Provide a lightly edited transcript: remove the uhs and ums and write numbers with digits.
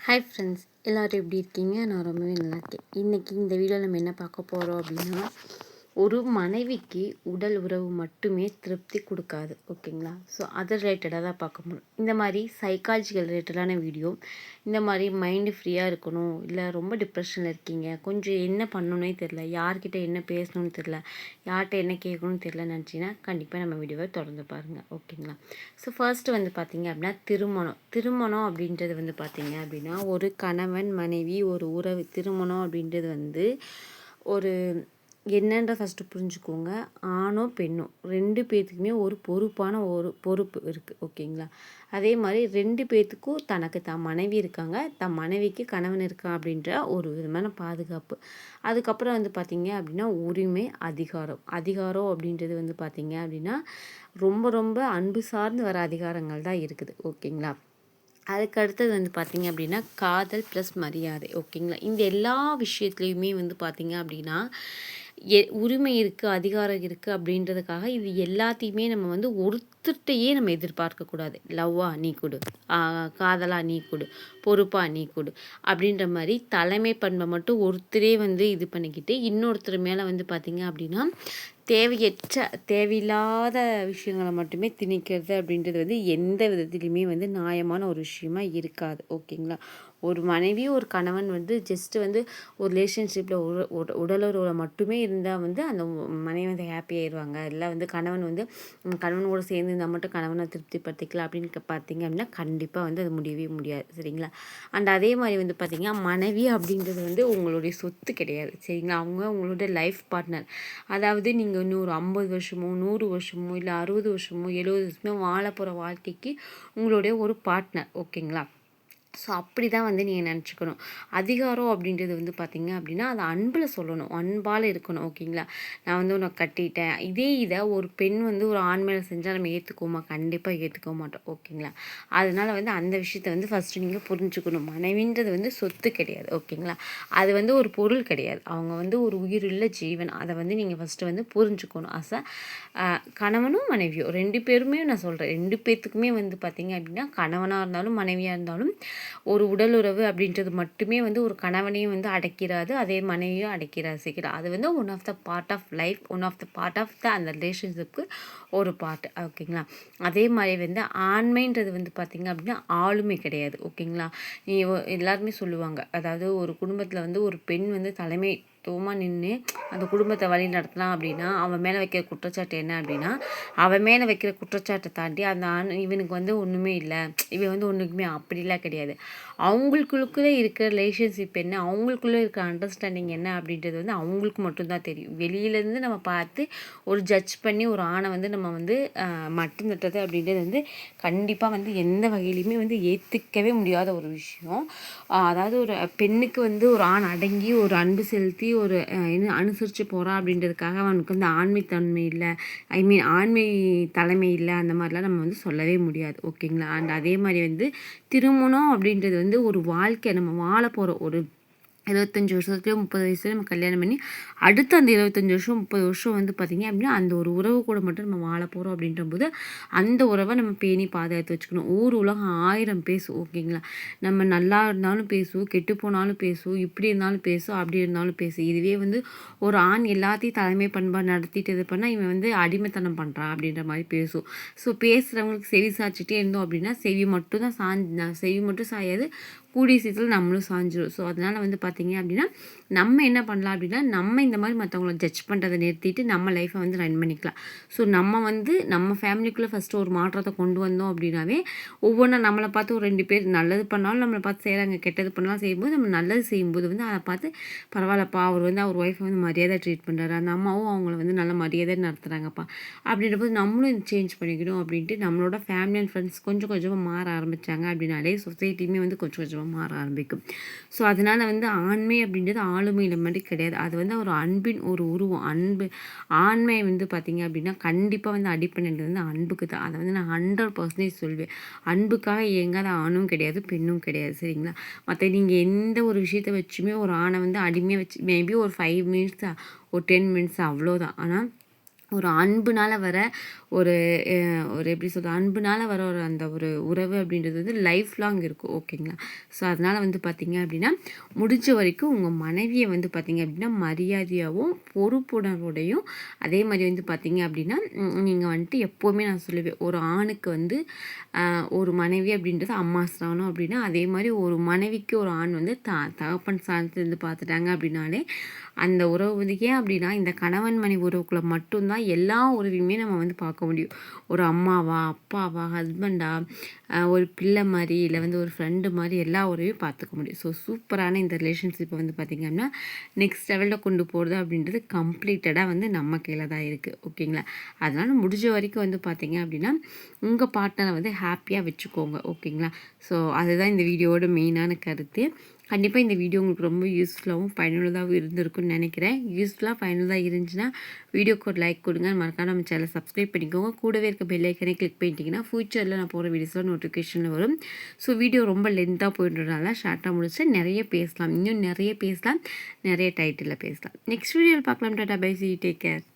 Hi friends, எல்லோரும் எப்படி இருக்கீங்க? நான் ரொம்பவே நல்லா இருக்கேன். இன்றைக்கி இந்த வீடியோவில் நம்ம என்ன பார்க்க போகிறோம் அப்படின்னா, ஒரு மனைவிக்கு உடல் உறவு மட்டுமே திருப்தி கொடுக்காது, ஓகேங்களா? ஸோ அது ரிலேட்டடாக தான் பார்க்க முடியும். இந்த மாதிரி சைக்காலஜிக்கல் ரிலேட்டடான வீடியோ, இந்த மாதிரி மைண்டு ஃப்ரீயாக இருக்கணும், இல்லை ரொம்ப டிப்ரெஷனில் இருக்கீங்க, கொஞ்சம் என்ன பண்ணணுன்னே தெரில, யார்கிட்ட என்ன பேசணும்னு தெரில, யார்கிட்ட என்ன கேட்கணும்னு தெரில நினச்சிங்கன்னா கண்டிப்பாக நம்ம வீடியோவை தொடர்ந்து பாருங்கள், ஓகேங்களா? ஸோ ஃபர்ஸ்ட்டு வந்து பார்த்திங்க அப்படின்னா திருமணம் அப்படின்றது வந்து பார்த்திங்க அப்படின்னா ஒரு கணவன் மனைவி ஒரு உறவு. திருமணம் அப்படின்றது வந்து ஒரு என்னன்ற ஃபஸ்ட்டு புரிஞ்சுக்கோங்க. ஆணோ பெண்ணோ 2 பேர்த்துக்குமே ஒரு பொறுப்பான ஒரு பொறுப்பு இருக்குது, ஓகேங்களா? அதே மாதிரி 2 பேர்த்துக்கும் தனக்கு மனைவி இருக்காங்க, மனைவிக்கு கணவன் இருக்கான் அப்படின்ற ஒரு விதமான பாதுகாப்பு. அதுக்கப்புறம் வந்து பார்த்திங்க அப்படின்னா உரிமை, அதிகாரம் அப்படின்றது வந்து பார்த்திங்க அப்படின்னா ரொம்ப ரொம்ப அன்பு சார்ந்து வர அதிகாரங்கள் தான் இருக்குது, ஓகேங்களா? அதுக்கு அடுத்தது வந்து பார்த்திங்க அப்படின்னா காதல் ப்ளஸ் மரியாதை, ஓகேங்களா? இந்த எல்லா விஷயத்துலையுமே வந்து பார்த்திங்க அப்படின்னா உரிமை இருக்குது, அதிகாரம் இருக்குது அப்படின்றதுக்காக இது எல்லாத்தையுமே நம்ம வந்து ஒருத்தர்கிட்டையே நம்ம எதிர்பார்க்கக்கூடாது. லவ்வா நீ கொடு, காதலா நீ கொடு, பொறுப்பா நீ கொடு அப்படின்ற மாதிரி தலைமை பண்பை மட்டும் ஒருத்தரே வந்து இது பண்ணிக்கிட்டு இன்னொருத்தர் மேலே வந்து பார்த்திங்க அப்படின்னா தேவையில்லாத விஷயங்களை மட்டுமே திணிக்கிறது அப்படின்றது வந்து எந்த விதத்துலையுமே வந்து நியாயமான ஒரு விஷயமா இருக்காது, ஓகேங்களா? ஒரு மனைவி ஒரு கணவன் வந்து ஜஸ்ட்டு வந்து ஒரு ரிலேஷன்ஷிப்பில் உடலுறவில் மட்டுமே இருந்தால் வந்து அந்த மனைவி வந்து ஹாப்பியாகிடுவாங்க. இல்லை வந்து கணவன் வந்து கணவனோட சேர்ந்து இருந்தால் மட்டும் கணவனை திருப்திப்படுத்திக்கலாம் அப்படின்னு பார்த்திங்க அப்படின்னா கண்டிப்பாக வந்து அது முடியவே முடியாது, சரிங்களா? அண்ட் அதே மாதிரி வந்து பார்த்திங்கன்னா மனைவி அப்படின்றது வந்து உங்களுடைய சொத்து கிடையாது, சரிங்களா? அவங்க உங்களுடைய லைஃப் பார்ட்னர். அதாவது நீங்கள் இன்னும் ஒரு 50 வருஷமோ 100 வருஷமோ இல்லை 60 வருஷமோ 70 வருஷமோ வாழ போகிற வாழ்க்கைக்கு உங்களுடைய ஒரு பார்ட்னர், ஓகேங்களா? ஸோ அப்படி தான் வந்து நீங்கள் நினச்சிக்கணும். அதிகாரம் அப்படின்றது வந்து பார்த்திங்க அப்படின்னா அது அன்பில் சொல்லணும், அன்பால் இருக்கணும், ஓகேங்களா? நான் வந்து உன்னை கட்டிட்டேன், இதை ஒரு பெண் வந்து ஒரு ஆண் மேலே செஞ்சால் நம்ம ஏற்றுக்குவோமா? கண்டிப்பாக ஏற்றுக்க மாட்டோம், ஓகேங்களா? அதனால் வந்து அந்த விஷயத்தை வந்து ஃபஸ்ட்டு நீங்கள் புரிஞ்சுக்கணும். மனைவின்றது வந்து சொத்து கிடையாது, ஓகேங்களா? அது வந்து ஒரு பொருள் கிடையாது, அவங்க வந்து ஒரு உயிருள்ள ஜீவன். அதை வந்து நீங்கள் ஃபஸ்ட்டு வந்து புரிஞ்சுக்கணும். கணவனும் மனைவியோ 2 பேருமே நான் சொல்கிறேன், 2 பேர்த்துக்குமே வந்து பார்த்திங்க அப்படின்னா கணவனாக இருந்தாலும் மனைவியாக இருந்தாலும் ஒரு உடலுறவு அப்படின்றது மட்டுமே வந்து ஒரு கணவனையும் வந்து அடைக்கிறாது, அதே மனைவியும் அடைக்கிறாது, சீக்கிரம். அது வந்து one of the part of life, one of the part of the அந்த ரிலேஷன்ஷிப்புக்கு ஒரு பார்ட், ஓகேங்களா? அதே மாதிரி வந்து ஆண்மைன்றது வந்து பார்த்திங்க அப்படின்னா ஆளுமை கிடையாது, ஓகேங்களா? நீ எல்லாருமே சொல்லுவாங்க, அதாவது ஒரு குடும்பத்தில் வந்து ஒரு பெண் வந்து தலைமைத்துவமாக நின்று அந்த குடும்பத்தை வழி நடத்தலாம் அப்படின்னா அவன் மேலே வைக்கிற குற்றச்சாட்டு என்ன அப்படின்னா, அவன் மேலே வைக்கிற குற்றச்சாட்டை தாண்டி அந்த இவனுக்கு வந்து ஒன்றுமே இல்லை, இவன் வந்து ஒன்றுக்குமே அப்படிலாம் கிடையாது. அவங்களுக்குள்ளே இருக்கிற ரிலேஷன்ஷிப் என்ன, அவங்களுக்குள்ளே இருக்கிற அண்டர்ஸ்டாண்டிங் என்ன அப்படின்றது வந்து அவங்களுக்கு மட்டும்தான் தெரியும். வெளியிலேருந்து நம்ம பார்த்து ஒரு ஜட்ஜ் பண்ணி ஒரு ஆணை வந்து நம்ம வந்து மட்டம் தட்டுறது அப்படின்றது வந்து கண்டிப்பாக வந்து எந்த வகையிலையுமே வந்து ஏற்றுக்கவே முடியாத ஒரு விஷயம். அதாவது ஒரு பெண்ணுக்கு வந்து ஒரு ஆண் அடங்கி ஒரு அன்பு செலுத்தி ஒரு அனுசரித்து போகிறான் அப்படின்றதுக்காக அவனுக்கு வந்து ஆண்மைத்தன்மை இல்லை, ஆண்மை தலைமை இல்லை, அந்த மாதிரிலாம் நம்ம வந்து சொல்லவே முடியாது, ஓகேங்களா? அண்ட் அதே மாதிரி வந்து திருமணம் அப்படின்றது வந்து ஒரு வாழ்க்கை, நம்ம வாழ போகிற ஒரு 25 வருஷத்துலேயோ 30 வயசுல நம்ம கல்யாணம் பண்ணி அடுத்த அந்த 25 வருஷம் 30 வருஷம் வந்து பார்த்திங்க அப்படின்னா அந்த ஒரு உறவு கூட மட்டும் நம்ம வாழ போகிறோம் அப்படின்ற போது அந்த உறவை நம்ம பேணி பாதுகாத்து வச்சுக்கணும். ஊர் உலகம் 1000 பேசும், ஓகேங்களா? நம்ம நல்லா இருந்தாலும் பேசுவோம், கெட்டு போனாலும் பேசுவோம், இப்படி இருந்தாலும் பேசுவோம், அப்படி இருந்தாலும் பேசும். இதுவே வந்து ஒரு ஆண் எல்லாத்தையும் தலைமை பண்பாக நடத்திட்டு இது பண்ணால் இவன் வந்து அடிமைத்தனம் பண்ணுறான் அப்படின்ற மாதிரி பேசும். ஸோ பேசுகிறவங்களுக்கு செவி சாய்ச்சிட்டே இருந்தோம் அப்படின்னா செவி மட்டும் தான் செவி மட்டும் சாயாது, கூடிய சீக்கிரத்தில் நம்மளும் சாஞ்சிடும். ஸோ அதனால் வந்து பார்த்திங்க அப்படின்னா நம்ம என்ன பண்ணலாம் அப்படின்னா நம்ம இந்த மாதிரி மற்றவங்கள ஜட்ஜ் பண்ணுறதை நிறுத்திட்டு நம்ம லைஃப்பை வந்து ரன் பண்ணிக்கலாம். ஸோ நம்ம வந்து நம்ம ஃபேமிலிக்குள்ளே ஃபஸ்ட்டு ஒரு மாற்றத்தை கொண்டு வந்தோம் அப்படின்னாவே ஒவ்வொன்றா நம்மளை பார்த்து ஒரு 2 பேர் நல்லது பண்ணாலும் நம்மளை பார்த்து செய்கிறாங்க, கெட்டது பண்ணாலும் செய்யும்போது நம்ம நல்லது செய்யும்போது வந்து அதை பார்த்து பரவாயில்லப்பா, அவர் வந்து அவர் ஒய்ஃபை வந்து மரியாதை ட்ரீட் பண்ணுறாரு, அந்த அம்மாவும் அவங்கள வந்து நல்ல மரியாதை நடத்துகிறாங்கப்பா அப்படின்றபோது நம்மளும் சேஞ்ச் பண்ணிக்கணும் அப்படின்ட்டு நம்மளோட ஃபேமிலி அண்ட் ஃப்ரெண்ட்ஸ் கொஞ்சம் கொஞ்சமாக மாற ஆரம்பித்தாங்க அப்படின்னாலே சொசைட்டியுமே வந்து கொஞ்சம் கொஞ்சமாக மாற ஆரம்பிக்கும். ஸோ அதனால் வந்து ஆண்மை அப்படின்றது ஆளுமையில் மாதிரி கிடையாது, அது வந்து ஒரு அன்பின் ஒரு உருவம். ஆண்மை வந்து பார்த்திங்க அப்படின்னா கண்டிப்பாக வந்து அடிப்படைன்றது வந்து அன்புக்கு தான். அதை வந்து நான் 100% சொல்வேன். அன்புக்காக இயங்காத ஆணும் கிடையாது, பெண்ணும் கிடையாது, சரிங்களா? மற்ற நீங்கள் எந்த ஒரு விஷயத்தை வச்சுமே ஒரு ஆணை வந்து அடிமையாக வச்சு மேபி ஒரு 5 மினிட்ஸா ஒரு 10 மினிட்ஸ் அவ்வளோதான். ஆனால் ஒரு அன்புனால வர ஒரு ஒரு எப்படி சொல்றது? அன்புனால வர ஒரு அந்த ஒரு உறவு அப்படின்றது வந்து லைஃப் லாங் இருக்கும். ஓகேங்களா? ஸோ, அதனால வந்து பார்த்தீங்க அப்படின்னா, முடிஞ்ச வரைக்கும் உங்க மனைவிய வந்து பார்த்தீங்க அப்படின்னா, மரியாதையாவும், பொறுப்புணர்வோடையும் அதே மாரி வந்து பார்த்தீங்க அப்படின்னா, நீங்க வந்துட்டு எப்பவுமே நான் சொல்லுவேன், ஒரு ஆணுக்கு வந்து ஒரு மனைவி அப்படின்றது அம்மா ஸ்தானம் அப்படின்னா, அதே மாரி ஒரு மனைவிக்கு ஒரு ஆண் வந்து தகப்பன் ஸ்தானத்துலருந்து பார்த்துட்டாங்க அப்படின்னாலே, அந்த உறவு வந்து ஏன் அப்படின்னா, இந்த கணவன் மனைவி உறவுக்குள்ள மட்டும் தான் எல்லா உறவையுமே நம்ம வந்து பார்க்க முடியும். ஒரு அம்மாவா, அப்பாவா, ஹஸ்பண்டா, ஒரு பிள்ளை மாரி, இல்ல வந்து ஒரு ஃப்ரெண்டு மாரி எல்லா உறவையும் பார்த்துக்க முடியும். ஸோ, சூப்பரான இந்த ரிலேஷன்ஷிப்ப வந்து பார்த்தீங்க அப்படின்னா, நெக்ஸ்ட் லெவல்ல கொண்டு போறது அப்படின்றது கம்ப்ளீட்டடா வந்து நம்ம கையில தான் இருக்கு. ஓகேங்களா? அதனால முடிஞ்ச வரைக்கும் வந்து பார்த்தீங்க அப்படின்னா, உங்க பார்ட்னர வந்து ஹேப்பியா வச்சுக்கோங்க. ஓகேங்களா? ஸோ, அதுதான் இந்த வீடியோவோட மெயினான கருத்து. கண்டிப்பா இந்த வீடியோ உங்களுக்கு ரொம்ப யூஸ்ஃபுல்லாவும், பயனுள்ளதாவும் இருந்திருக்கும்னு நெனைக்கிறேன். யூஸ்ஃபுல்லா, பயனுள்ளதா இருந்துச்சுன்னா, வீடியோக்கு ஒரு லைக் கொடுங்க. மறக்காம நம்ம சேனல சப்ஸ்கிரைப் பண்ணிக்கோங்க. கூடவே இருக்க பெல் ஐக்கனே கிளிக் பண்ணிட்டீங்கன்னா, ஃபியூச்சர்ல நான் போடுற வீடியோஸ்லாம் நோட்டிஃபிகேஷன்ல வரும். ஸோ, வீடியோ ரொம்ப லென்த்தா போயிடுறதுனால ஷார்ட்டா முடிச்சு நெறைய பேசலாம். இன்னும் நெறைய பேசலாம். நெறைய டைட்டில்ல பேசலாம். நெக்ஸ்ட் வீடியோல பார்க்கலாம். Tata bye. See you. Take care.